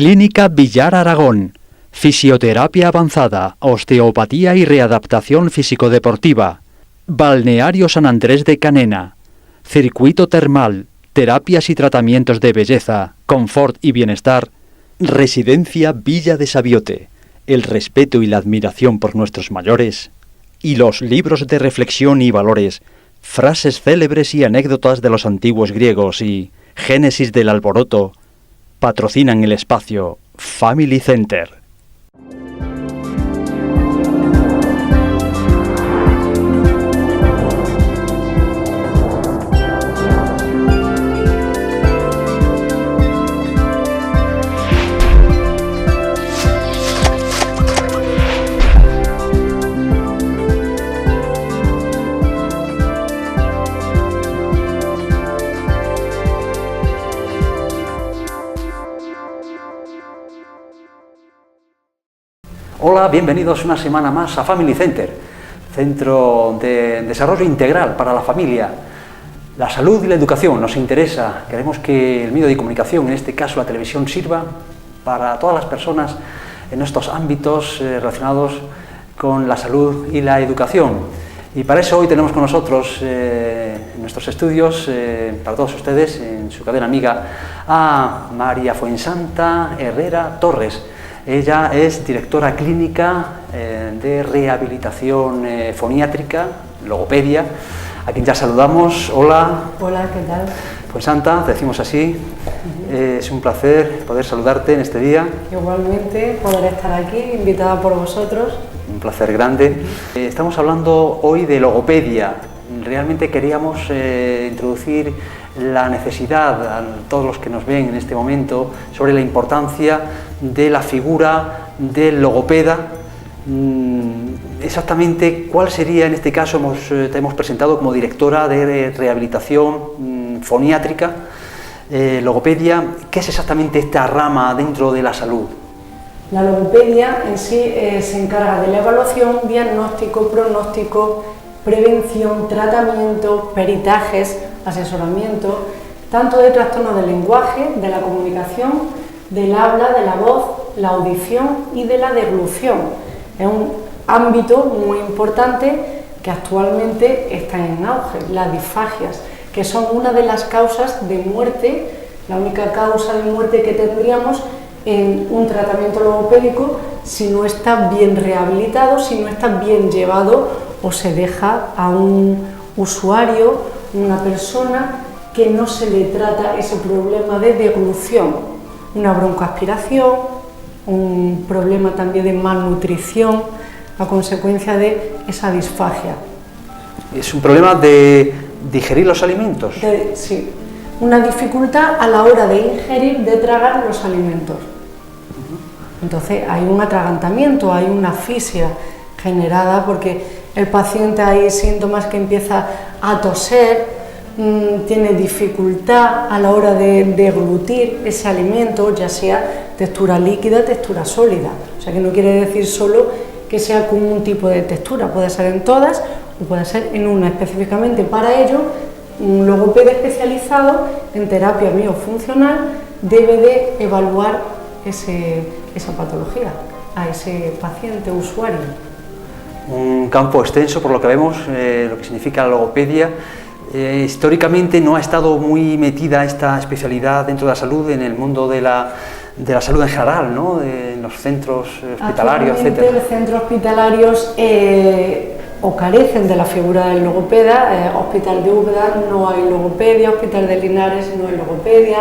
Clínica Villar Aragón. Fisioterapia avanzada, osteopatía y readaptación físico-deportiva. Balneario San Andrés de Canena. Circuito termal, terapias y tratamientos de belleza, confort y bienestar. Residencia Villa de Sabiote. El respeto y la admiración por nuestros mayores. Y los libros de reflexión y valores, frases célebres y anécdotas de los antiguos griegos y génesis del alboroto, patrocinan el espacio Family Center. Hola, bienvenidos una semana más a Family Center, centro de desarrollo integral para la familia. La salud y la educación nos interesa, queremos que el medio de comunicación, en este caso la televisión, sirva para todas las personas en estos ámbitos relacionados con la salud y la educación. Y para eso hoy tenemos con nosotros en nuestros estudios, para todos ustedes, en su cadena amiga, a María Fuensanta Herrera Torres. Ella es directora clínica de rehabilitación foniátrica, logopedia, a quien ya saludamos. Hola. Hola, ¿qué tal? Fuensanta, te decimos así. Es un placer poder saludarte en este día. Igualmente, poder estar aquí, invitada por vosotros. Un placer grande. Estamos hablando hoy de logopedia. Realmente queríamos introducir la necesidad a todos los que nos ven en este momento sobre la importancia de la figura del logopeda. Exactamente cuál sería en este caso, te hemos presentado como directora de rehabilitación foniátrica, logopedia. ¿Qué es exactamente esta rama dentro de la salud? La logopedia en sí se encarga de la evaluación, diagnóstico, pronóstico, prevención, tratamiento, peritajes, asesoramiento, tanto de trastornos del lenguaje, de la comunicación, del habla, de la voz, la audición y de la deglución. Es un ámbito muy importante que actualmente está en auge, las disfagias, que son una de las causas de muerte, la única causa de muerte que tendríamos en un tratamiento logopédico si no está bien rehabilitado, si no está bien llevado o se deja a un usuario, una persona que no se le trata ese problema de deglución, una broncoaspiración, un problema también de malnutrición a consecuencia de esa disfagia. ¿Es un problema de digerir los alimentos? Sí, una dificultad a la hora de ingerir, de tragar los alimentos. Entonces hay un atragantamiento, hay una asfixia generada porque el paciente hay síntomas que empieza a toser, tiene dificultad a la hora de deglutir ese alimento, ya sea textura líquida, textura sólida. O sea que no quiere decir solo que sea con un tipo de textura, puede ser en todas o puede ser en una específicamente. Para ello, un logopeda especializado en terapia miofuncional debe de evaluar esa patología a ese paciente usuario. Un campo extenso por lo que vemos, lo que significa la logopedia. Históricamente no ha estado muy metida esta especialidad dentro de la salud en el mundo de la salud en general, ¿no? En los centros hospitalarios, etc. Los centros hospitalarios o carecen de la figura del logopeda. Hospital de Úbeda no hay logopedia, Hospital de Linares no hay logopedia,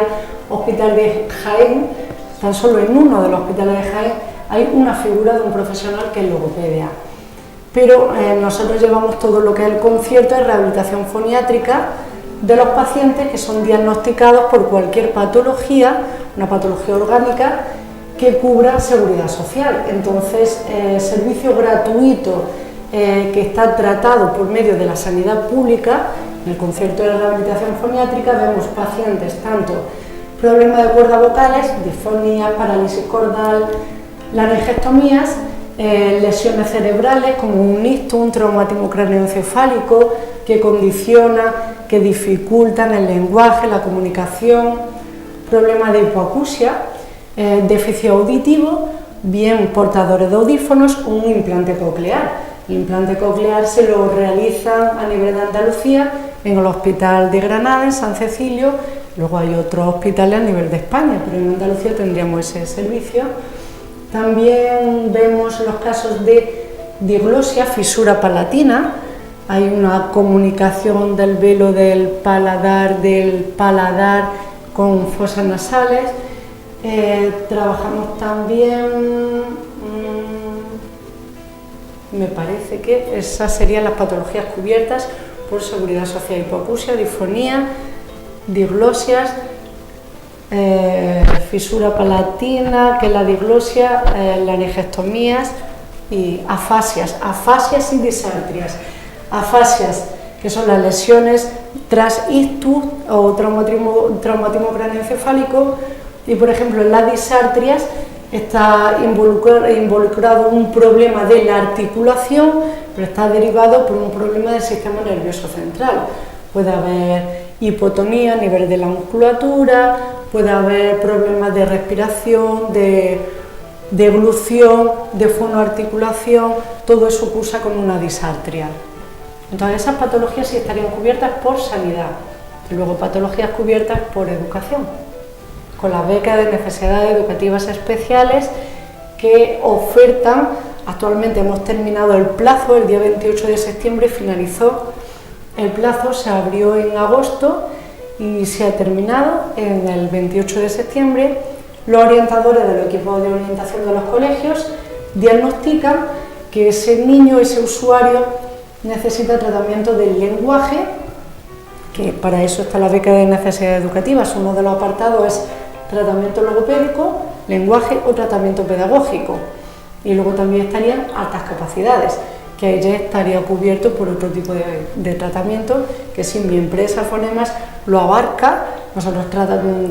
Hospital de Jaén, tan solo en uno de los hospitales de Jaén hay una figura de un profesional que es logopedia. Pero nosotros llevamos todo lo que es el concierto de rehabilitación foniátrica de los pacientes que son diagnosticados por cualquier patología, una patología orgánica que cubra seguridad social. Entonces, servicio gratuito que está tratado por medio de la sanidad pública, en el concierto de rehabilitación foniátrica vemos pacientes tanto problemas de cuerdas vocales, disfonía, parálisis cordal, laringectomías, lesiones cerebrales como un ictus, un traumatismo craneoencefálico que condiciona, que dificultan el lenguaje, la comunicación, problemas de hipoacusia, déficit auditivo, bien portadores de audífonos o un implante coclear. El implante coclear se lo realizan a nivel de Andalucía en el Hospital de Granada, en San Cecilio, luego hay otros hospitales a nivel de España, pero en Andalucía tendríamos ese servicio. También vemos los casos de diglosia, fisura palatina, hay una comunicación del velo del paladar con fosas nasales. Trabajamos también, me parece que esas serían las patologías cubiertas por seguridad social: hipoacusia, disfonía, diglosias, fisura palatina, que es la diglosia, laringectomías y afasias y disartrias. Afasias, que son las lesiones tras ictus o traumatismo craneoencefálico, y por ejemplo en las disartrias está involucrado un problema de la articulación, pero está derivado por un problema del sistema nervioso central. Puede haber hipotonía a nivel de la musculatura, puede haber problemas de respiración, de evolución, de fonoarticulación, todo eso cursa con una disartria. Entonces esas patologías sí estarían cubiertas por sanidad, y luego patologías cubiertas por educación, con las becas de necesidades educativas especiales que ofertan. Actualmente hemos terminado el plazo, el día 28 de septiembre finalizó el plazo, se abrió en agosto y se ha terminado en el 28 de septiembre. Los orientadores del equipo de orientación de los colegios diagnostican que ese niño, ese usuario, necesita tratamiento del lenguaje, que para eso está la beca de necesidades educativas. Uno de los apartados es tratamiento logopédico, lenguaje o tratamiento pedagógico. Y luego también estarían altas capacidades, que ahí ya estaría cubierto por otro tipo de tratamiento, que si mi empresa Fonemas lo abarca. Nosotros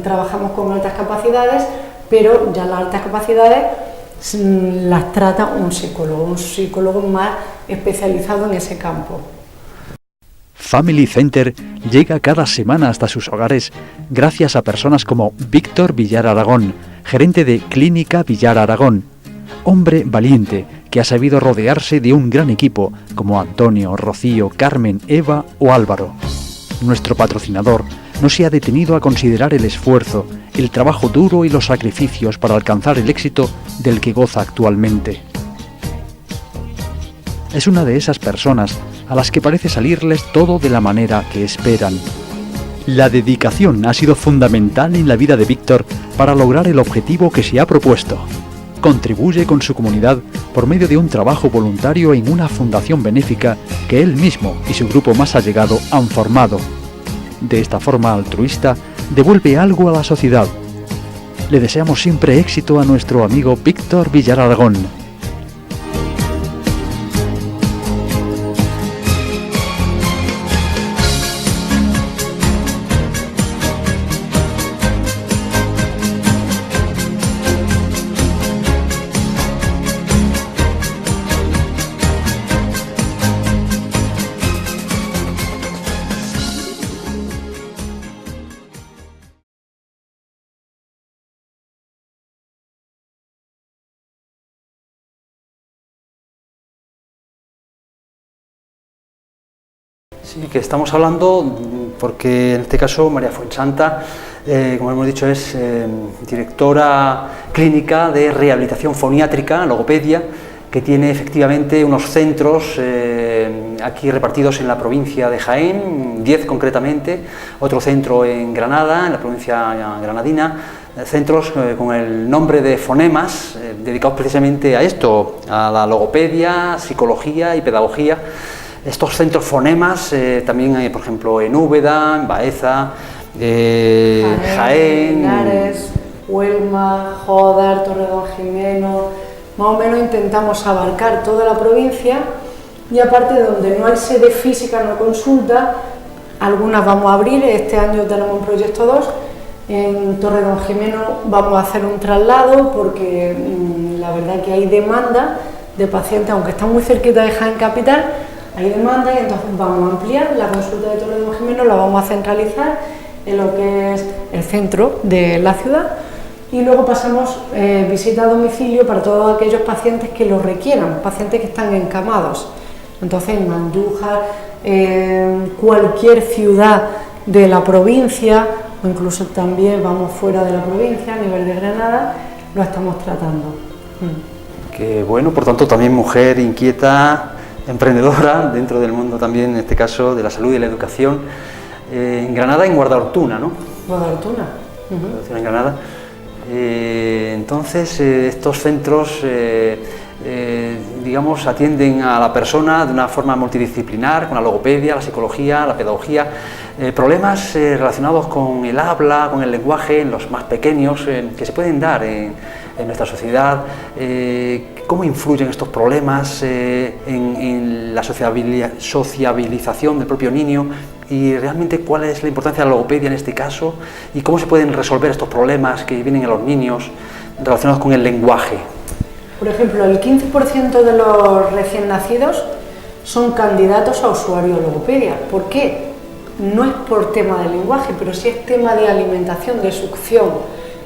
trabajamos con altas capacidades, pero ya las altas capacidades las trata un psicólogo más especializado en ese campo. Family Center llega cada semana hasta sus hogares gracias a personas como Víctor Villar Aragón, gerente de Clínica Villar Aragón, hombre valiente que ha sabido rodearse de un gran equipo como Antonio, Rocío, Carmen, Eva o Álvaro. Nuestro patrocinador no se ha detenido a considerar el esfuerzo, el trabajo duro y los sacrificios para alcanzar el éxito del que goza actualmente. Es una de esas personas a las que parece salirles todo de la manera que esperan. La dedicación ha sido fundamental en la vida de Víctor para lograr el objetivo que se ha propuesto. Contribuye con su comunidad por medio de un trabajo voluntario en una fundación benéfica que él mismo y su grupo más allegado han formado. De esta forma altruista, devuelve algo a la sociedad. Le deseamos siempre éxito a nuestro amigo Víctor Villar Aragón. Sí, que estamos hablando porque en este caso María Fuensanta, como hemos dicho, es directora clínica de rehabilitación foniátrica, logopedia, que tiene efectivamente unos centros aquí repartidos en la provincia de Jaén, 10 concretamente, otro centro en Granada, en la provincia granadina, centros con el nombre de Fonemas, dedicados precisamente a esto, a la logopedia, psicología y pedagogía. Estos centros Fonemas también hay, por ejemplo, en Úbeda, en Baeza, Jaén, Linares, Huelma, Jódar, Torredonjimeno. Más o menos intentamos abarcar toda la provincia, y aparte donde no hay sede física, no consulta, algunas vamos a abrir. Este año tenemos un proyecto 2, en Torredonjimeno vamos a hacer un traslado porque la verdad que hay demanda de pacientes, aunque está muy cerquita de Jaén capital, hay demanda, y entonces vamos a ampliar la consulta de Torredonjimeno, la vamos a centralizar en lo que es el centro de la ciudad. y luego pasamos visita a domicilio para todos aquellos pacientes que lo requieran, pacientes que están encamados. Entonces en Andújar, cualquier ciudad de la provincia, o incluso también vamos fuera de la provincia, a nivel de Granada, lo estamos tratando. Que bueno, por tanto también mujer inquieta, emprendedora dentro del mundo también, en este caso, de la salud y la educación. En Granada, en Guardaortuna, ¿no? Guardaortuna. En Granada. Entonces, estos centros, digamos, atienden a la persona de una forma multidisciplinar, con la logopedia, la psicología, la pedagogía, problemas relacionados con el habla, con el lenguaje, en los más pequeños, que se pueden dar en nuestra sociedad. ¿Cómo influyen estos problemas en la sociabilización del propio niño? Y realmente cuál es la importancia de la logopedia en este caso y cómo se pueden resolver estos problemas que vienen en los niños relacionados con el lenguaje. Por ejemplo, el 15% de los recién nacidos son candidatos a usuario de logopedia. ¿Por qué? No es por tema de lenguaje, pero sí es tema de alimentación, de succión.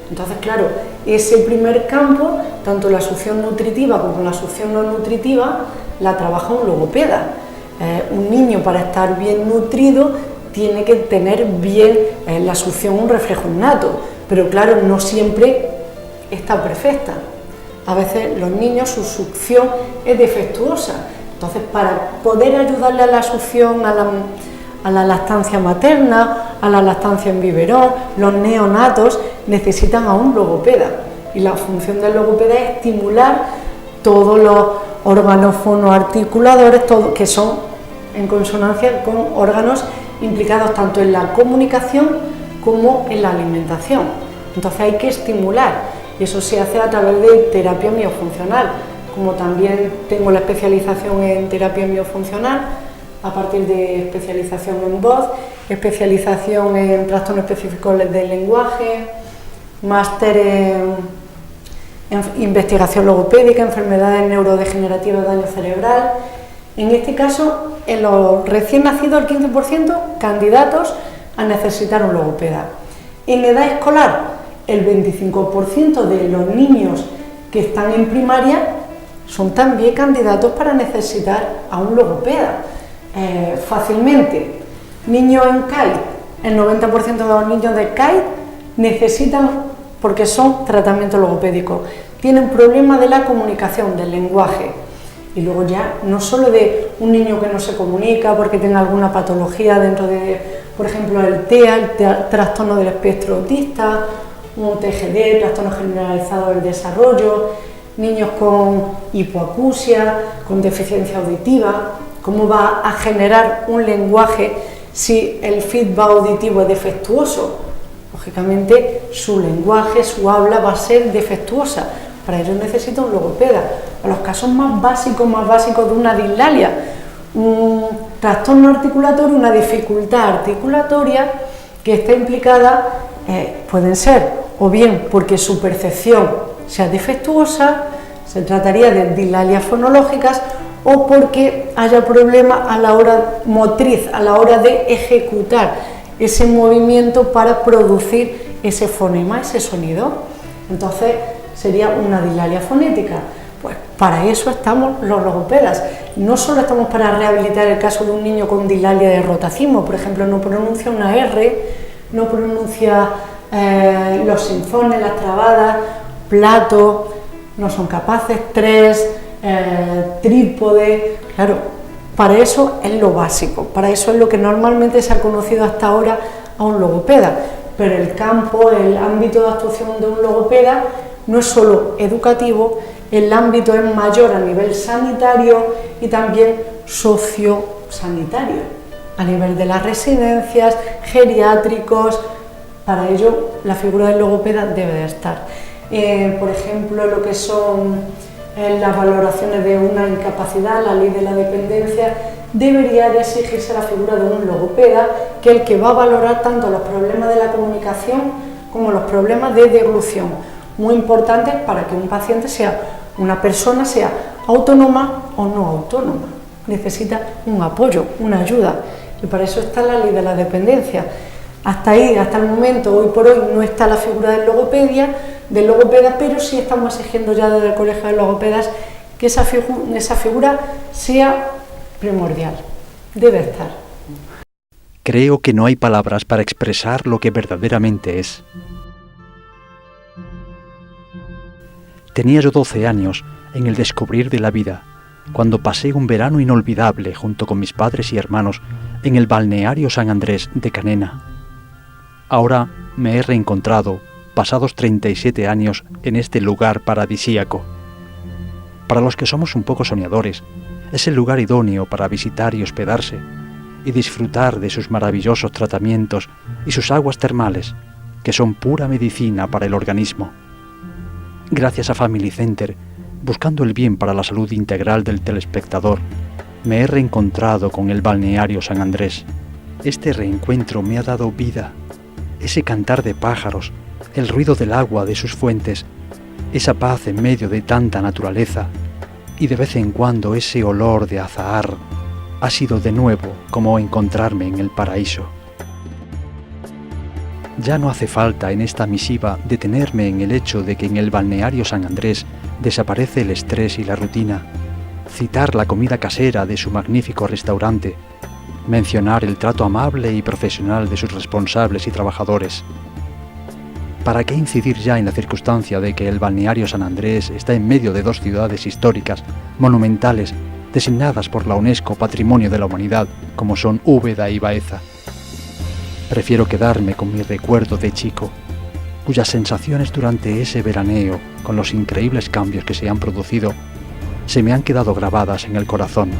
Entonces, claro, ese primer campo, tanto la succión nutritiva como la succión no nutritiva, la trabaja un logopeda. Un niño, para estar bien nutrido, tiene que tener bien la succión, un reflejo innato, pero claro, no siempre está perfecta. A veces los niños, su succión es defectuosa. Entonces, para poder ayudarle a la succión, a la lactancia materna, a la lactancia en biberón, los neonatos necesitan a un logopeda. Y la función del logopeda es estimular todos los órganos fonoarticuladores, que son en consonancia con órganos implicados tanto en la comunicación como en la alimentación. Entonces hay que estimular, y eso se hace a través de terapia miofuncional. Como también tengo la especialización en terapia miofuncional, a partir de especialización en voz, especialización en trastornos específicos del lenguaje, máster en investigación logopédica, enfermedades neurodegenerativas, daño cerebral. En este caso, en los recién nacidos, el 15% candidatos a necesitar un logopeda. En edad escolar, el 25% de los niños que están en primaria son también candidatos para necesitar a un logopeda. Fácilmente. Niños en CAID, el 90% de los niños de CAID necesitan, porque son tratamientos logopédicos, tienen problemas de la comunicación, del lenguaje. Y luego ya, no solo de un niño que no se comunica porque tenga alguna patología dentro de, por ejemplo, el TEA, el trastorno del espectro autista, un TGD, trastorno generalizado del desarrollo, niños con hipoacusia, con deficiencia auditiva. ¿Cómo va a generar un lenguaje si el feedback auditivo es defectuoso? Lógicamente, su lenguaje, su habla va a ser defectuosa. Para ello necesita un logopeda. A los casos más básicos de una dislalia, un trastorno articulatorio, una dificultad articulatoria que está implicada, pueden ser o bien porque su percepción sea defectuosa, se trataría de dislalias fonológicas, o porque haya problemas a la hora motriz, a la hora de ejecutar ese movimiento para producir ese fonema, ese sonido. Entonces sería una dislalia fonética. Pues para eso estamos los logopedas. No solo estamos para rehabilitar el caso de un niño con dislalia de rotacismo, por ejemplo, no pronuncia una R, no pronuncia los sinfones, las trabadas, plato, no son capaces, tres, trípode. Claro, para eso es lo básico, para eso es lo que normalmente se ha conocido hasta ahora a un logopeda, pero el campo, el ámbito de actuación de un logopeda no es solo educativo, el ámbito es mayor a nivel sanitario y también sociosanitario, a nivel de las residencias, geriátricos. Para ello la figura del logopeda debe de estar. Por ejemplo, lo que son las valoraciones de una incapacidad, la ley de la dependencia, debería de exigirse la figura de un logopeda, que es el que va a valorar tanto los problemas de la comunicación como los problemas de deglución, muy importantes para que un paciente una persona sea autónoma o no autónoma. Necesita un apoyo, una ayuda, y para eso está la ley de la dependencia. Hasta ahí, hasta el momento, hoy por hoy, no está la figura del logopedia, del logopeda, pero sí estamos exigiendo ya desde el Colegio de Logopedas que esa figura sea primordial, debe estar. Creo que no hay palabras para expresar lo que verdaderamente es. Tenía yo 12 años en el descubrir de la vida, cuando pasé un verano inolvidable junto con mis padres y hermanos en el balneario San Andrés de Canena. Ahora me he reencontrado, pasados 37 años, en este lugar paradisíaco. Para los que somos un poco soñadores, es el lugar idóneo para visitar y hospedarse, y disfrutar de sus maravillosos tratamientos y sus aguas termales, que son pura medicina para el organismo. Gracias a Family Center, buscando el bien para la salud integral del telespectador, me he reencontrado con el balneario San Andrés. Este reencuentro me ha dado vida, ese cantar de pájaros, el ruido del agua de sus fuentes, esa paz en medio de tanta naturaleza, y de vez en cuando ese olor de azahar. Ha sido de nuevo como encontrarme en el paraíso. Ya no hace falta en esta misiva detenerme en el hecho de que en el balneario San Andrés desaparece el estrés y la rutina, citar la comida casera de su magnífico restaurante, mencionar el trato amable y profesional de sus responsables y trabajadores. ¿Para qué incidir ya en la circunstancia de que el balneario San Andrés está en medio de dos ciudades históricas, monumentales, designadas por la UNESCO Patrimonio de la Humanidad, como son Úbeda y Baeza? Prefiero quedarme con mi recuerdo de chico, cuyas sensaciones durante ese veraneo, con los increíbles cambios que se han producido, se me han quedado grabadas en el corazón.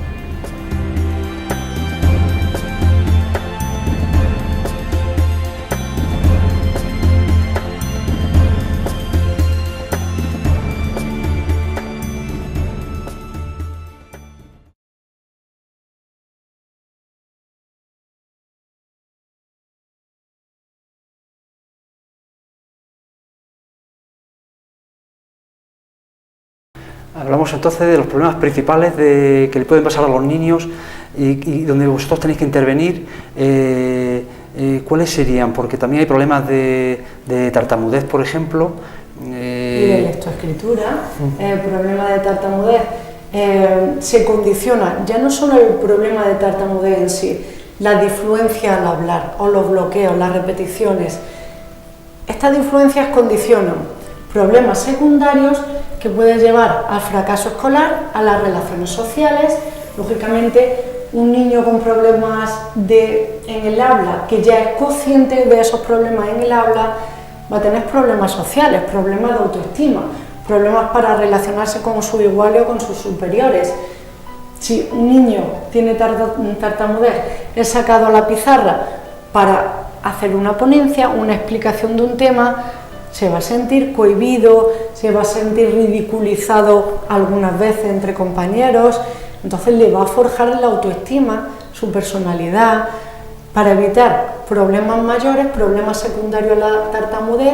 Hablamos entonces de los problemas principales que le pueden pasar a los niños y donde vosotros tenéis que intervenir. ¿Cuáles serían? Porque también hay problemas de tartamudez, por ejemplo. Y de lectoescritura. El problema de tartamudez se condiciona, ya no solo el problema de tartamudez en sí, la disfluencia al hablar o los bloqueos, las repeticiones. Estas disfluencias condicionan problemas secundarios que pueden llevar al fracaso escolar, a las relaciones sociales. Lógicamente, un niño con problemas en el habla, que ya es consciente de esos problemas en el habla, va a tener problemas sociales, problemas de autoestima, problemas para relacionarse con sus iguales o con sus superiores. Si un niño tiene tartamudez, es sacado a la pizarra para hacer una ponencia, una explicación de un tema, se va a sentir cohibido, se va a sentir ridiculizado algunas veces entre compañeros, entonces le va a forjar la autoestima, su personalidad. Para evitar problemas mayores, problemas secundarios a la tartamudez,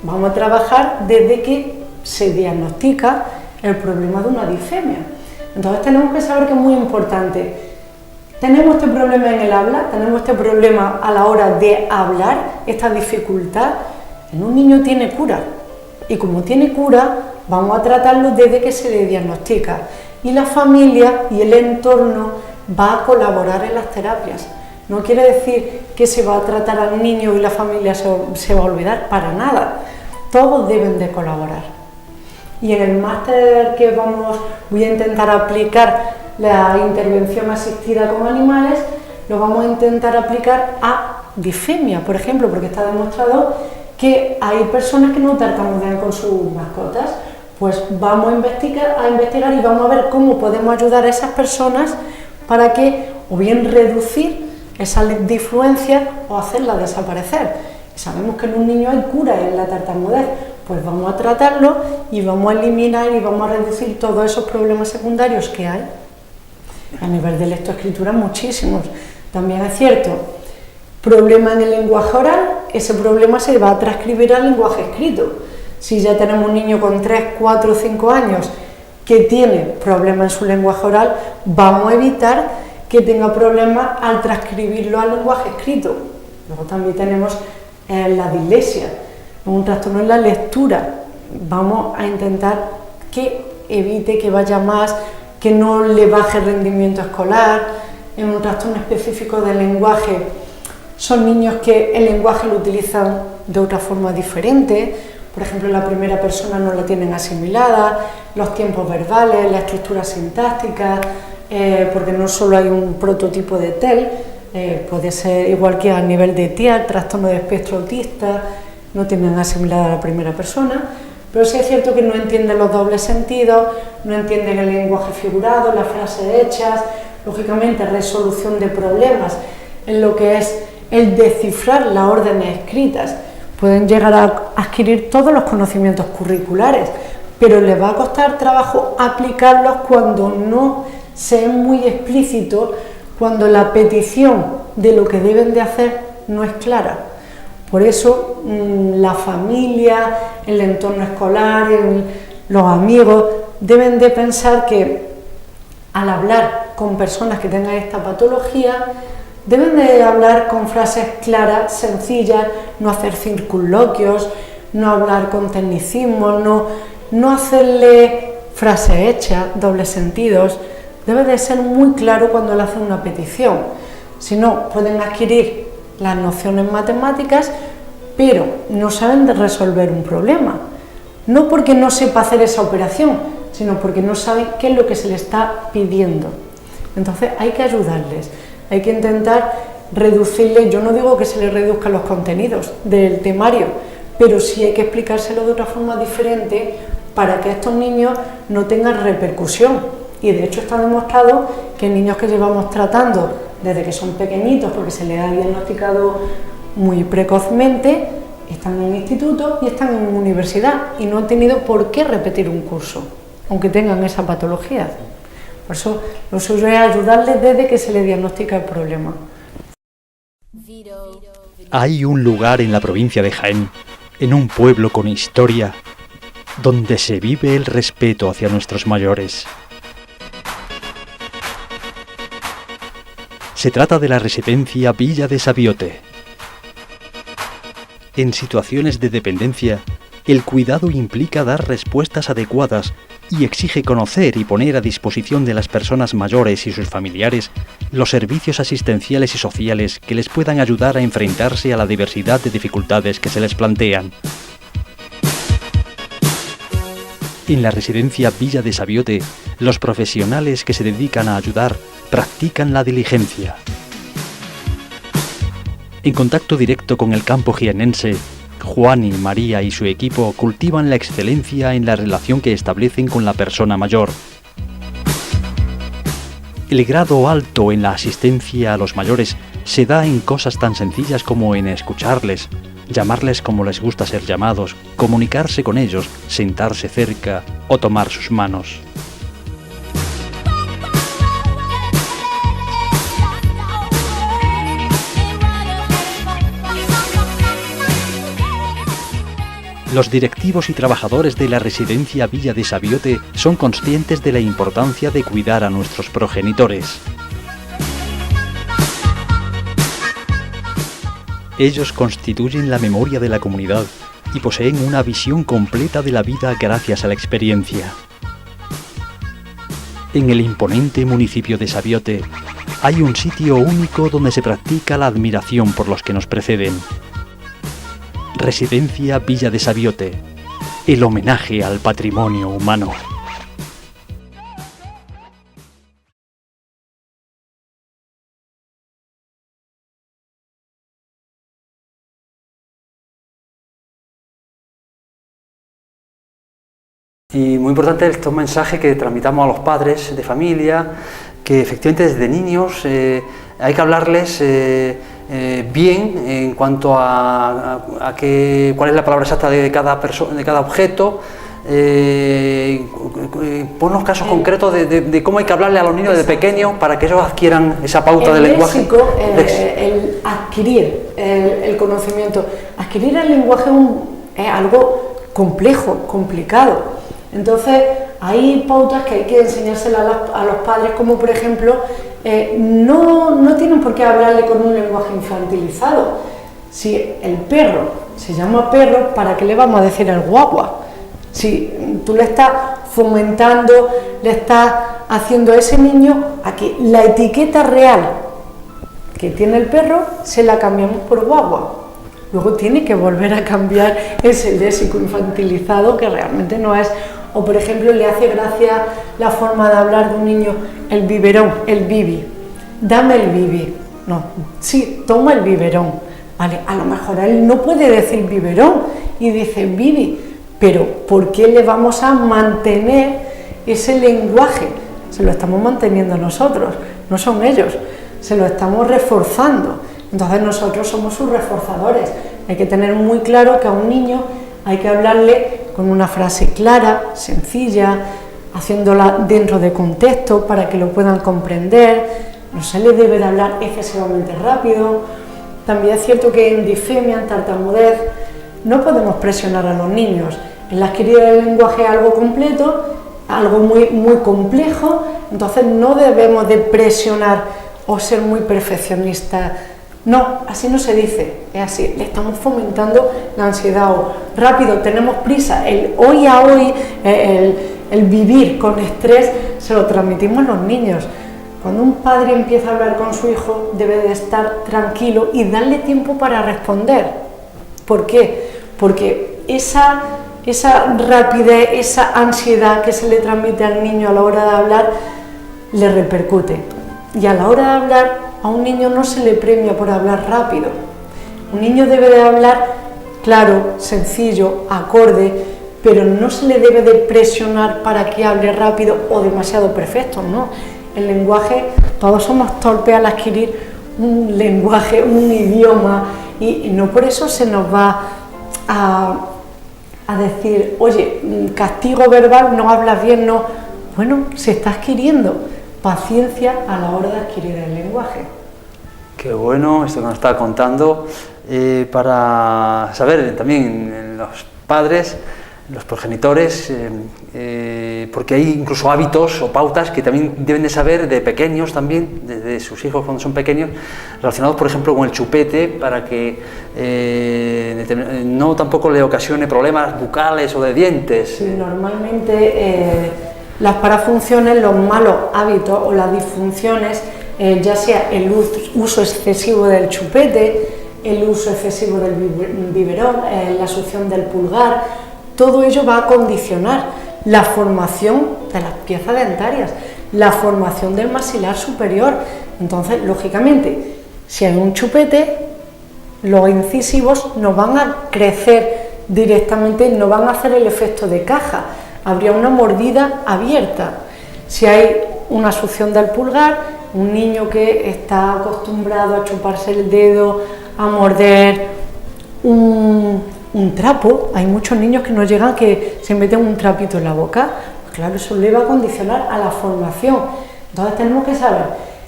vamos a trabajar desde que se diagnostica el problema de una disfemia. Entonces tenemos que saber que es muy importante. Tenemos este problema en el habla, tenemos este problema a la hora de hablar, esta dificultad. En un niño tiene cura, y como tiene cura, vamos a tratarlo desde que se le diagnostica, y la familia y el entorno va a colaborar en las terapias. No quiere decir que se va a tratar al niño y la familia se va a olvidar, para nada. Todos deben de colaborar. Y en el máster que voy a intentar aplicar la intervención asistida con animales, lo vamos a intentar aplicar a disfemia, por ejemplo, porque está demostrado que hay personas que no tartamudean con sus mascotas. Pues vamos a investigar y vamos a ver cómo podemos ayudar a esas personas para que o bien reducir esa disfluencia o hacerla desaparecer. Y sabemos que en un niño hay cura en la tartamudez, pues vamos a tratarlo y vamos a eliminar y vamos a reducir todos esos problemas secundarios que hay. A nivel de lectoescritura muchísimos. También es cierto, problema en el lenguaje oral, ese problema se va a transcribir al lenguaje escrito. Si ya tenemos un niño con 3, 4 o 5 años que tiene problemas en su lenguaje oral, vamos a evitar que tenga problemas al transcribirlo al lenguaje escrito. Luego también tenemos la dislexia. un trastorno en la lectura, vamos a intentar que evite que vaya más, que no le baje el rendimiento escolar. En un trastorno específico del lenguaje, son niños que el lenguaje lo utilizan de otra forma diferente, por ejemplo, la primera persona no la tienen asimilada, los tiempos verbales, la estructura sintáctica, porque no solo hay un prototipo de TEL, puede ser igual que a nivel de TIA, trastorno de espectro autista, no tienen asimilada a la primera persona, pero sí es cierto que no entienden los dobles sentidos, no entienden el lenguaje figurado, las frases hechas, lógicamente resolución de problemas en lo que es el descifrar las órdenes escritas. Pueden llegar a adquirir todos los conocimientos curriculares, pero les va a costar trabajo aplicarlos cuando no se es muy explícito, cuando la petición de lo que deben de hacer no es clara. Por eso la familia, el entorno escolar, los amigos deben de pensar que al hablar con personas que tengan esta patología, deben de hablar con frases claras, sencillas, no hacer circunloquios, no hablar con tecnicismos, no hacerle frases hechas, dobles sentidos. Debe de ser muy claro cuando le hacen una petición. Si no, pueden adquirir las nociones matemáticas, pero no saben de resolver un problema. No porque no sepa hacer esa operación, sino porque no saben qué es lo que se le está pidiendo. Entonces hay que ayudarles, hay que intentar reducirles. Yo no digo que se les reduzcan los contenidos del temario, pero sí hay que explicárselo de otra forma diferente para que estos niños no tengan repercusión. Y de hecho está demostrado que niños que llevamos tratando desde que son pequeñitos, porque se les ha diagnosticado muy precozmente, están en instituto y están en universidad y no han tenido por qué repetir un curso, aunque tengan esa patología. Por eso lo suyo es ayudarles desde que se les diagnostica el problema. Hay un lugar en la provincia de Jaén, en un pueblo con historia, donde se vive el respeto hacia nuestros mayores. Se trata de la residencia Villa de Sabiote. En situaciones de dependencia, el cuidado implica dar respuestas adecuadas y exige conocer y poner a disposición de las personas mayores y sus familiares los servicios asistenciales y sociales que les puedan ayudar a enfrentarse a la diversidad de dificultades que se les plantean. En la residencia Villa de Sabiote, los profesionales que se dedican a ayudar practican la diligencia. En contacto directo con el campo jienense, Juani, María y su equipo cultivan la excelencia en la relación que establecen con la persona mayor. El grado alto en la asistencia a los mayores se da en cosas tan sencillas como en escucharles, llamarles como les gusta ser llamados, comunicarse con ellos, sentarse cerca o tomar sus manos. Los directivos y trabajadores de la residencia Villa de Sabiote son conscientes de la importancia de cuidar a nuestros progenitores. Ellos constituyen la memoria de la comunidad y poseen una visión completa de la vida gracias a la experiencia. En el imponente municipio de Sabiote hay un sitio único donde se practica la admiración por los que nos preceden. Residencia Villa de Sabiote, el homenaje al patrimonio humano. Y muy importante estos mensajes que transmitamos a los padres de familia, que efectivamente desde niños hay que hablarles bien en cuanto a cuál es la palabra exacta de cada persona, de cada objeto. Ponnos casos concretos de cómo hay que hablarle a los niños desde pequeños para que ellos adquieran esa pauta del lenguaje. El adquirir el conocimiento, adquirir el lenguaje es algo complejo, complicado. Entonces hay pautas que hay que enseñárselas a los padres, como por ejemplo no tienen por qué hablarle con un lenguaje infantilizado. Si el perro se llama perro, ¿para qué le vamos a decir el guagua? Si tú le estás fomentando, le estás haciendo a ese niño a que la etiqueta real que tiene el perro se la cambiamos por guagua. Luego tiene que volver a cambiar ese léxico infantilizado que realmente no es. O por ejemplo, le hace gracia la forma de hablar de un niño, el biberón, el bibi. Dame el bibi. No, sí, toma el biberón. Vale, a lo mejor él no puede decir biberón y dice bibi, pero ¿por qué le vamos a mantener ese lenguaje? Se lo estamos manteniendo nosotros, no son ellos, se lo estamos reforzando. Entonces nosotros somos sus reforzadores. Hay que tener muy claro que a un niño hay que hablarle con una frase clara, sencilla, haciéndola dentro de contexto para que lo puedan comprender. No se le debe de hablar excesivamente rápido. También es cierto que en disfemia, en tartamudez, no podemos presionar a los niños. El adquirir el lenguaje es algo completo, algo muy complejo, entonces no debemos de presionar o ser muy perfeccionistas. No, así no se dice, es así, le estamos fomentando la ansiedad o rápido, tenemos prisa, el hoy a hoy, el vivir con estrés, se lo transmitimos a los niños. Cuando un padre empieza a hablar con su hijo, debe de estar tranquilo y darle tiempo para responder. ¿Por qué? Porque esa rapidez, esa ansiedad que se le transmite al niño a la hora de hablar, le repercute. Y a la hora de hablar, a un niño no se le premia por hablar rápido. Un niño debe de hablar claro, sencillo, acorde, pero no se le debe de presionar para que hable rápido o demasiado perfecto, ¿no? El lenguaje, todos somos torpes al adquirir un lenguaje, un idioma, y no por eso se nos va a decir, oye, castigo verbal, no hablas bien, no. Bueno, se está adquiriendo paciencia a la hora de adquirir el lenguaje. Qué bueno esto que nos está contando, para saber también los padres, los progenitores, porque hay incluso hábitos o pautas que también deben de saber de pequeños también, de sus hijos cuando son pequeños, relacionados por ejemplo con el chupete, para que no tampoco le ocasione problemas bucales o de dientes. Sí, normalmente las parafunciones, los malos hábitos o las disfunciones, ya sea el uso excesivo del chupete, el uso excesivo del biberón, la succión del pulgar, todo ello va a condicionar la formación de las piezas dentarias, la formación del maxilar superior. Entonces, lógicamente, si hay un chupete, los incisivos no van a crecer directamente, no van a hacer el efecto de caja, habría una mordida abierta. Si hay una succión del pulgar, un niño que está acostumbrado a chuparse el dedo, a morder un trapo, hay muchos niños que no llegan, que se meten un trapito en la boca, pues claro, eso le va a condicionar a la formación. Entonces tenemos que saber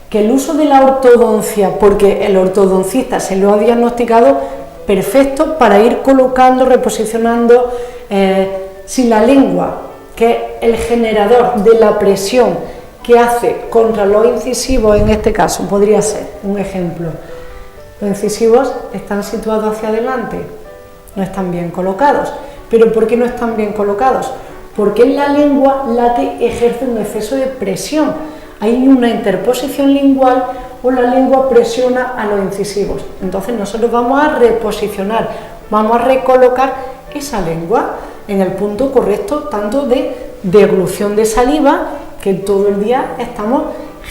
que el uso de la ortodoncia, porque el ortodoncista se lo ha diagnosticado perfecto para ir colocando, reposicionando, si la lengua, que es el generador de la presión que hace contra los incisivos, en este caso podría ser un ejemplo, los incisivos están situados hacia adelante, no están bien colocados. ¿Pero por qué no están bien colocados? Porque en la lengua la que ejerce un exceso de presión. Hay una interposición lingual o la lengua presiona a los incisivos. Entonces nosotros vamos a reposicionar, vamos a recolocar esa lengua en el punto correcto, tanto de deglución de saliva, que todo el día estamos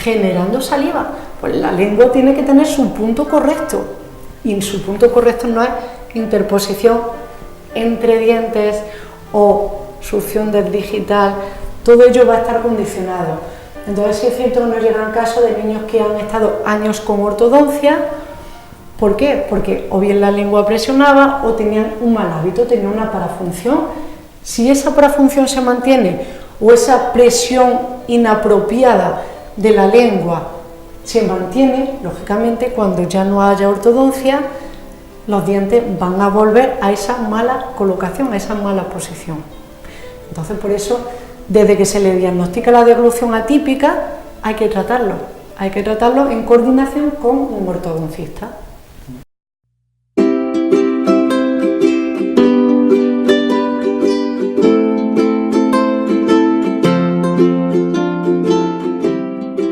generando saliva. Pues la lengua tiene que tener su punto correcto, y su punto correcto no es interposición entre dientes o succión del digital, todo ello va a estar condicionado. Entonces sí es cierto que nos llegan casos de niños que han estado años con ortodoncia. ¿Por qué? Porque o bien la lengua presionaba o tenían un mal hábito, tenían una parafunción. Si esa parafunción se mantiene o esa presión inapropiada de la lengua se mantiene, lógicamente cuando ya no haya ortodoncia, los dientes van a volver a esa mala colocación, a esa mala posición. Entonces, por eso, desde que se le diagnostica la deglución atípica, hay que tratarlo en coordinación con un ortodoncista.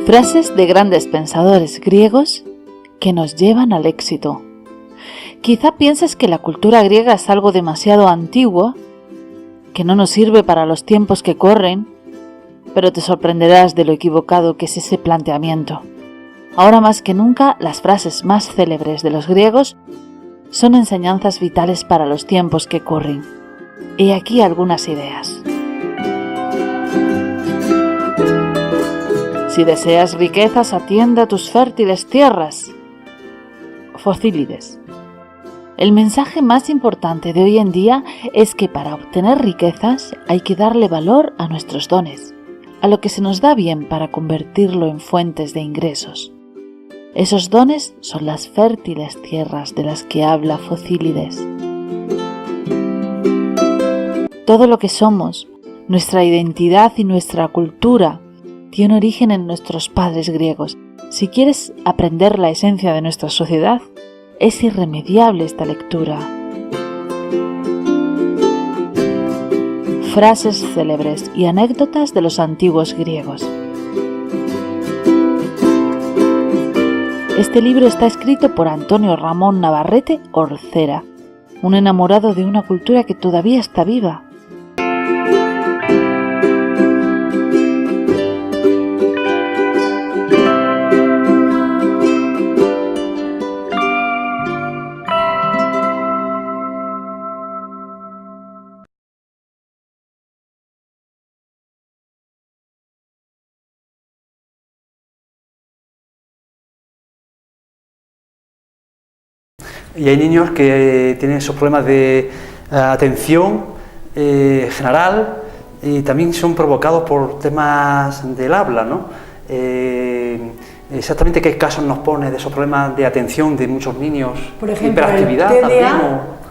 Frases de grandes pensadores griegos que nos llevan al éxito. Quizá pienses que la cultura griega es algo demasiado antiguo, que no nos sirve para los tiempos que corren, pero te sorprenderás de lo equivocado que es ese planteamiento. Ahora más que nunca, las frases más célebres de los griegos son enseñanzas vitales para los tiempos que corren. He aquí algunas ideas. Si deseas riquezas, atiende a tus fértiles tierras. Focílides. El mensaje más importante de hoy en día es que para obtener riquezas hay que darle valor a nuestros dones, a lo que se nos da bien para convertirlo en fuentes de ingresos. Esos dones son las fértiles tierras de las que habla Focílides. Todo lo que somos, nuestra identidad y nuestra cultura, tiene origen en nuestros padres griegos. Si quieres aprender la esencia de nuestra sociedad, es irremediable esta lectura. Frases célebres y anécdotas de los antiguos griegos. Este libro está escrito por Antonio Ramón Navarrete Orcera, un enamorado de una cultura que todavía está viva. Y hay niños que tienen esos problemas de atención general y también son provocados por temas del habla, ¿no? Exactamente qué casos nos pone de esos problemas de atención de muchos niños. Por ejemplo, hiperactividad el TDA, también.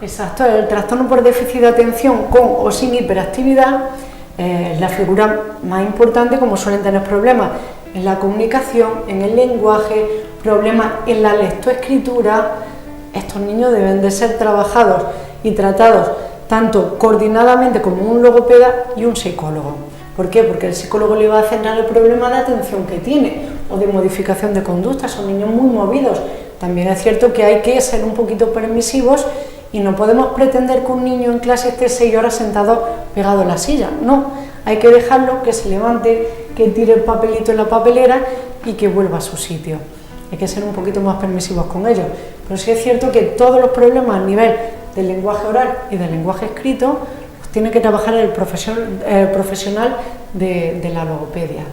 Exacto, el trastorno por déficit de atención con o sin hiperactividad es la figura más importante, como suelen tener problemas en la comunicación, en el lenguaje, problemas en la lectoescritura. Estos niños deben de ser trabajados y tratados tanto coordinadamente como un logopeda y un psicólogo. ¿Por qué? Porque el psicólogo le va a centrar el problema de atención que tiene o de modificación de conducta. Son niños muy movidos. También es cierto que hay que ser un poquito permisivos y no podemos pretender que un niño en clase esté 6 horas sentado pegado en la silla. No, hay que dejarlo que se levante, que tire el papelito en la papelera y que vuelva a su sitio. Hay que ser un poquito más permisivos con ellos. Pero sí es cierto que todos los problemas a nivel del lenguaje oral y del lenguaje escrito los tiene que trabajar el profesional de la logopedia.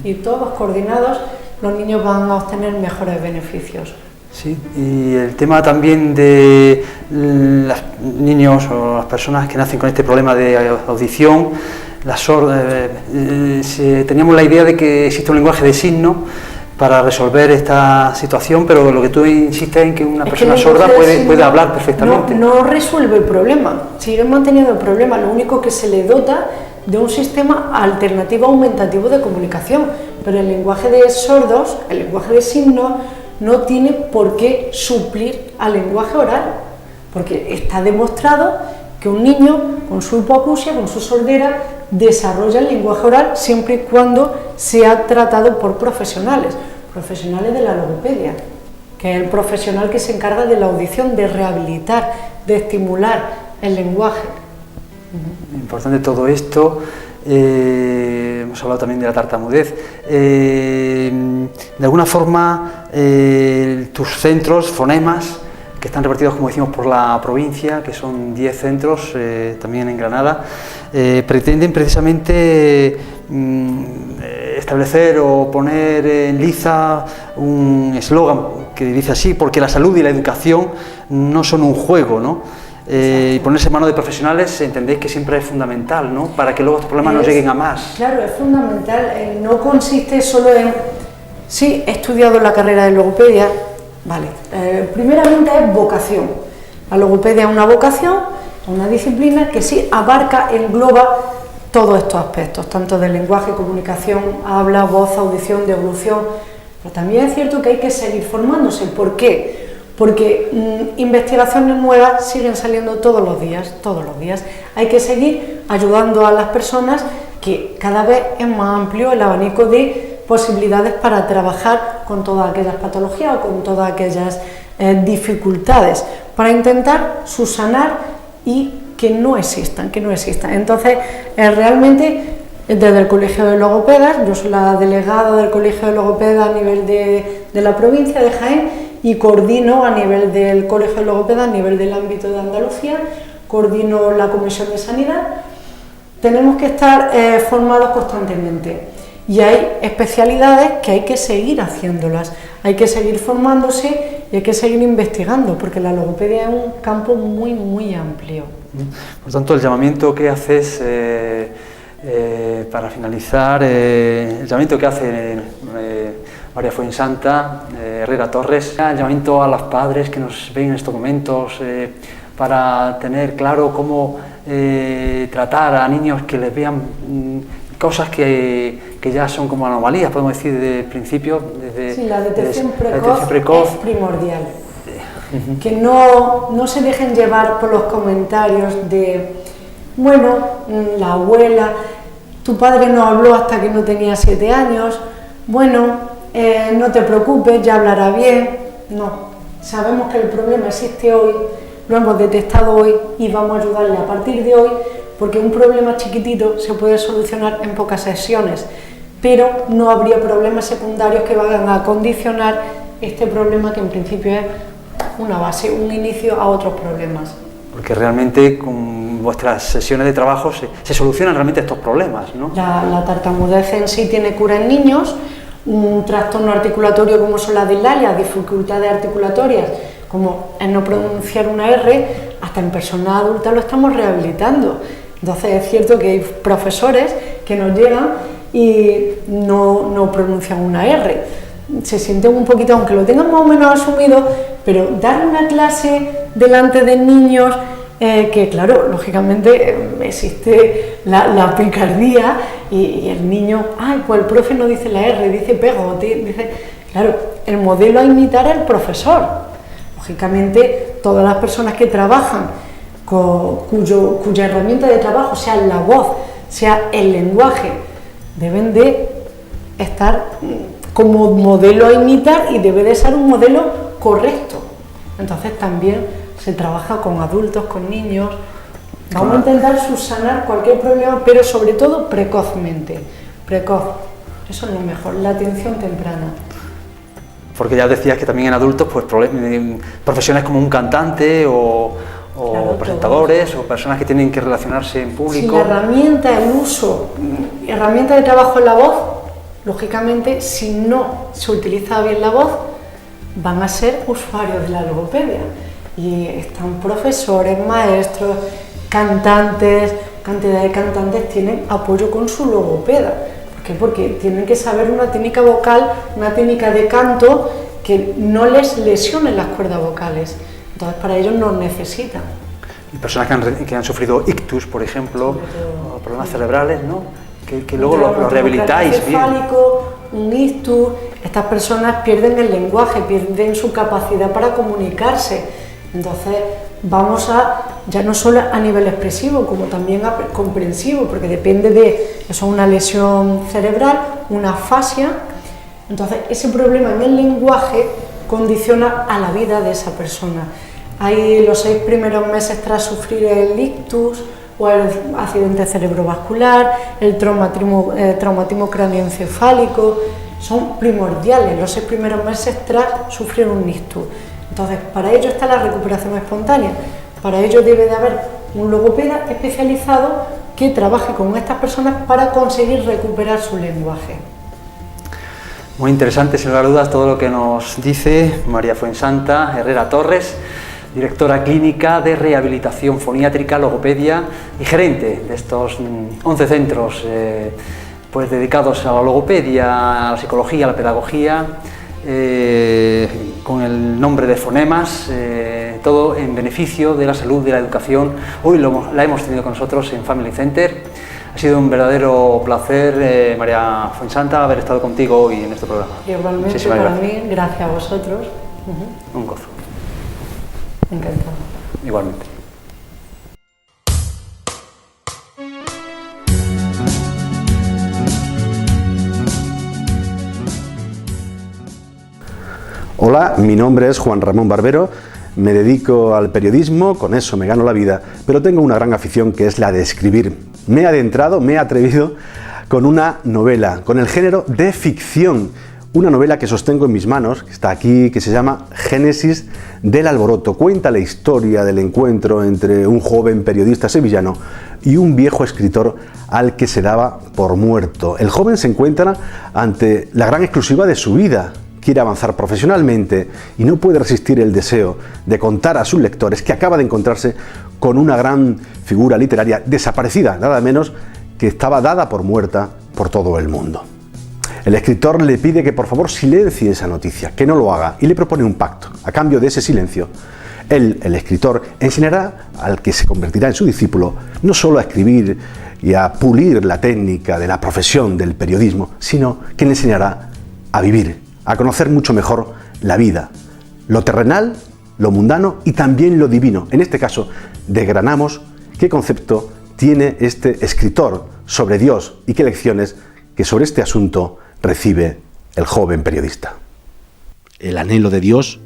Y todos coordinados, los niños van a obtener mejores beneficios. Sí, y el tema también de los niños o las personas que nacen con este problema de audición, teníamos la idea de que existe un lenguaje de signos para resolver esta situación, pero lo que tú insistes en que una persona sorda puede hablar perfectamente. No resuelve el problema, sigue manteniendo el problema, lo único que se le dota de un sistema alternativo aumentativo de comunicación, pero el lenguaje de sordos, el lenguaje de signos, no tiene por qué suplir al lenguaje oral, porque está demostrado que un niño con su hipoacusia, con su sordera, desarrolla el lenguaje oral siempre y cuando sea tratado por profesionales de la logopedia, que es el profesional que se encarga de la audición, de rehabilitar, de estimular el lenguaje. Importante todo esto. Hemos hablado también de la tartamudez. De alguna forma, tus centros, fonemas, que están repartidos, como decimos, por la provincia, que son 10 centros, también en Granada, pretenden precisamente establecer o poner en liza un eslogan que dice así: porque la salud y la educación no son un juego, ¿no? Y ponerse en manos de profesionales, entendéis que siempre es fundamental, ¿no? Para que luego estos problemas no lleguen a más. Claro, es fundamental. No consiste solo en, sí, he estudiado la carrera de logopedia, vale. Primeramente es vocación. La logopedia es una vocación, una disciplina que sí abarca, engloba todos estos aspectos, tanto del lenguaje, comunicación, habla, voz, audición, devolución. Pero también es cierto que hay que seguir formándose. ¿Por qué? Porque investigaciones nuevas siguen saliendo todos los días. Hay que seguir ayudando a las personas, que cada vez es más amplio el abanico de posibilidades para trabajar con todas aquellas patologías o con todas aquellas dificultades, para intentar subsanar y que no existan. Entonces, realmente, desde el Colegio de Logopedas, yo soy la delegada del Colegio de Logopedas a nivel de la provincia de Jaén y coordino a nivel del Colegio de Logopedas, a nivel del ámbito de Andalucía, coordino la Comisión de Sanidad. Tenemos que estar formados constantemente y hay especialidades que hay que seguir haciéndolas, hay que seguir formándose y hay que seguir investigando, porque la logopedia es un campo muy, muy amplio. Por tanto, el llamamiento que haces, para finalizar, el llamamiento que hace María Fuensanta, Herrera Torres, el llamamiento a los padres que nos ven en estos momentos, para tener claro cómo tratar a niños que les vean cosas que ya son como anomalías, podemos decir, desde el principio. Sí, la detección precoz es primordial. Que no se dejen llevar por los comentarios de, bueno, la abuela, tu padre no habló hasta que no tenía 7 años, bueno, no te preocupes, ya hablará bien. No, sabemos que el problema existe hoy, lo hemos detectado hoy y vamos a ayudarle a partir de hoy, porque un problema chiquitito se puede solucionar en pocas sesiones, pero no habría problemas secundarios que vayan a condicionar este problema, que en principio es una base, un inicio a otros problemas. Porque realmente con vuestras sesiones de trabajo se solucionan realmente estos problemas, ¿no? La tartamudez en sí tiene cura en niños, un trastorno articulatorio como son la dislalia, dificultades articulatorias, como el no pronunciar una R, hasta en personas adultas lo estamos rehabilitando. Entonces es cierto que hay profesores que nos llegan y no pronuncian una R, se sienten un poquito, aunque lo tengan más o menos asumido, pero dar una clase delante de niños, que claro, lógicamente existe la picardía y el niño, ay, pues el profe no dice la R, dice pegote, dice, claro, el modelo a imitar es el profesor. Lógicamente, todas las personas que trabajan cuya herramienta de trabajo sea la voz, sea el lenguaje, deben de estar como modelo a imitar y debe de ser un modelo correcto. Entonces también se trabaja con adultos, con niños. Vamos a intentar subsanar cualquier problema, pero sobre todo precozmente. Precoz, eso es lo mejor, la atención temprana. Porque ya decías que también en adultos, pues profesiones como un cantante o claro, presentadores o personas que tienen que relacionarse en público. Si la herramienta, el uso, herramienta de trabajo en la voz, lógicamente, si no se utiliza bien la voz, van a ser usuarios de la logopedia. Y están profesores, maestros, cantantes, cantidad de cantantes tienen apoyo con su logopeda. ¿Por qué? Porque tienen que saber una técnica vocal, una técnica de canto que no les lesione las cuerdas vocales. Entonces, para ellos nos necesitan. Y personas que han sufrido ictus, por ejemplo, o problemas cerebrales, ¿no? Que luego lo rehabilitáis bien. Un ictus, estas personas pierden el lenguaje, pierden su capacidad para comunicarse. Entonces, vamos a, ya no solo a nivel expresivo, como también a comprensivo, porque depende de, eso es una lesión cerebral, una afasia. Entonces, ese problema en el lenguaje condiciona a la vida de esa persona. Hay los 6 primeros meses tras sufrir el ictus o el accidente cerebrovascular, el traumatismo cráneoencefálico, son primordiales los 6 primeros meses tras sufrir un ictus. Entonces, para ello está la recuperación espontánea, para ello debe de haber un logopeda especializado que trabaje con estas personas para conseguir recuperar su lenguaje. Muy interesante, sin lugar a dudas, todo lo que nos dice María Fuensanta Herrera Torres, directora clínica de rehabilitación foniátrica, logopedia y gerente de estos 11 centros pues dedicados a la logopedia, a la psicología, a la pedagogía, con el nombre de Fonemas, todo en beneficio de la salud, de la educación. Hoy la hemos tenido con nosotros en Family Center. Ha sido un verdadero placer, María Fuensanta, haber estado contigo hoy en este programa. Igualmente para mí, gracias a vosotros. Un gozo. Encantado. Igualmente. Hola, mi nombre es Juan Ramón Barbero, me dedico al periodismo, con eso me gano la vida, pero tengo una gran afición que es la de escribir. Me he adentrado, me he atrevido con una novela, con el género de ficción, una novela que sostengo en mis manos, que está aquí, que se llama Génesis del Alboroto. Cuenta la historia del encuentro entre un joven periodista sevillano y un viejo escritor al que se daba por muerto. El joven se encuentra ante la gran exclusiva de su vida. Quiere avanzar profesionalmente y no puede resistir el deseo de contar a sus lectores que acaba de encontrarse con una gran figura literaria desaparecida, nada menos que estaba dada por muerta por todo el mundo. El escritor le pide que por favor silencie esa noticia, que no lo haga, y le propone un pacto. A cambio de ese silencio, él, el escritor, enseñará al que se convertirá en su discípulo no solo a escribir y a pulir la técnica de la profesión del periodismo, sino que le enseñará a vivir, a conocer mucho mejor la vida, lo terrenal, lo mundano y también lo divino. En este caso, desgranamos qué concepto tiene este escritor sobre Dios y qué lecciones que sobre este asunto recibe el joven periodista. El anhelo de Dios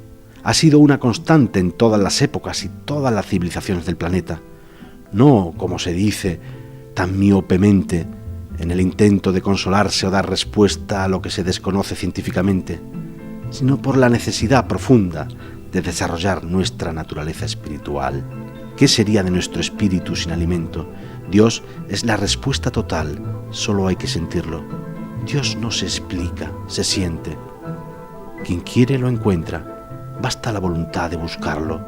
ha sido una constante en todas las épocas y todas las civilizaciones del planeta, no, como se dice tan miopemente, en el intento de consolarse o dar respuesta a lo que se desconoce científicamente, sino por la necesidad profunda de desarrollar nuestra naturaleza espiritual. ¿Qué sería de nuestro espíritu sin alimento? Dios es la respuesta total, solo hay que sentirlo. Dios no se explica, se siente. Quien quiere lo encuentra, basta la voluntad de buscarlo.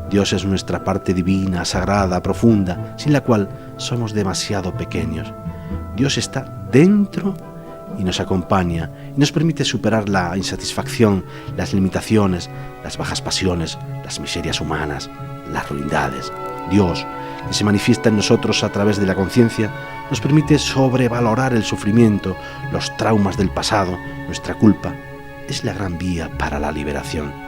Dios es nuestra parte divina, sagrada, profunda, sin la cual somos demasiado pequeños. Dios está dentro y nos acompaña y nos permite superar la insatisfacción, las limitaciones, las bajas pasiones, las miserias humanas, las ruindades. Dios, que se manifiesta en nosotros a través de la conciencia, nos permite sobrevalorar el sufrimiento, los traumas del pasado, nuestra culpa. Es la gran vía para la liberación.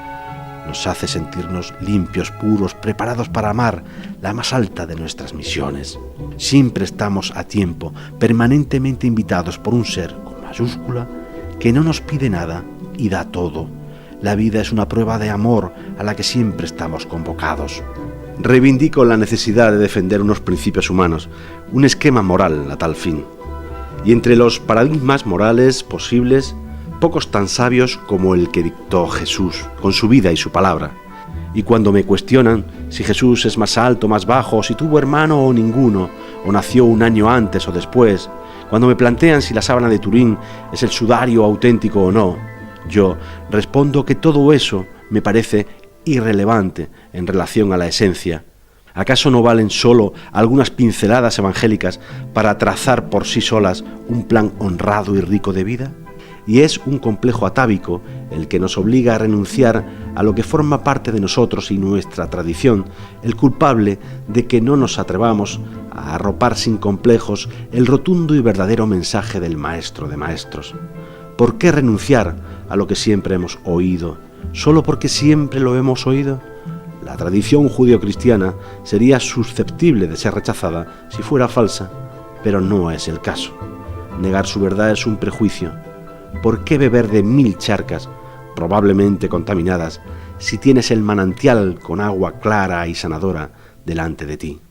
Nos hace sentirnos limpios, puros, preparados para amar, la más alta de nuestras misiones. Siempre estamos a tiempo, permanentemente invitados por un ser con mayúscula que no nos pide nada y da todo. La vida es una prueba de amor a la que siempre estamos convocados. Reivindico la necesidad de defender unos principios humanos, un esquema moral a tal fin. Y entre los paradigmas morales posibles, pocos tan sabios como el que dictó Jesús, con su vida y su palabra. Y cuando me cuestionan si Jesús es más alto, más bajo, si tuvo hermano o ninguno, o nació un año antes o después, cuando me plantean si la sábana de Turín es el sudario auténtico o no, yo respondo que todo eso me parece irrelevante en relación a la esencia. ¿Acaso no valen solo algunas pinceladas evangélicas para trazar por sí solas un plan honrado y rico de vida? Y es un complejo atávico el que nos obliga a renunciar a lo que forma parte de nosotros y nuestra tradición, el culpable de que no nos atrevamos a arropar sin complejos el rotundo y verdadero mensaje del Maestro de Maestros. ¿Por qué renunciar a lo que siempre hemos oído, solo porque siempre lo hemos oído? La tradición judeocristiana sería susceptible de ser rechazada si fuera falsa, pero no es el caso. Negar su verdad es un prejuicio. ¿Por qué beber de 1000 charcas, probablemente contaminadas, si tienes el manantial con agua clara y sanadora delante de ti?